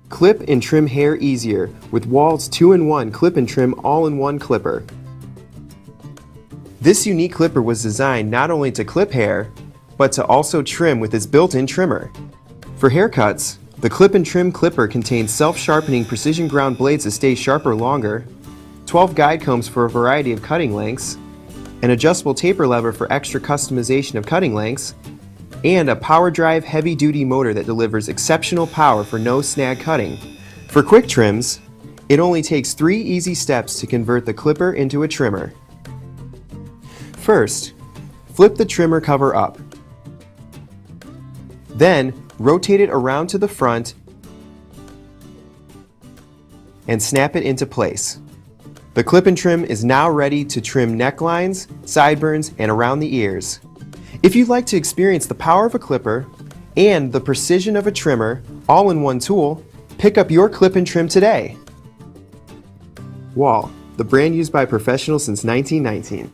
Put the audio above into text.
Clip and trim hair easier with Wahl's 2-in-1 Clip and Trim all-in-one clipper. This unique clipper was designed not only to clip hair, but to also trim with its built-in trimmer. For haircuts, the Clip and Trim clipper contains self-sharpening precision ground blades to stay sharper longer, 12 guide combs for a variety of cutting lengths, an adjustable taper lever for extra customization of cutting lengths, and a power drive heavy-duty motor that delivers exceptional power for no snag cutting. For quick trims, it only takes 3 easy steps to convert the clipper into a trimmer. First, flip the trimmer cover up. Then, rotate it around to the front and snap it into place. The clip and trim is now ready to trim necklines, sideburns, and around the ears. If you'd like to experience the power of a clipper and the precision of a trimmer all in one tool, pick up your clip and trim today. Wahl, the brand used by professionals since 1919.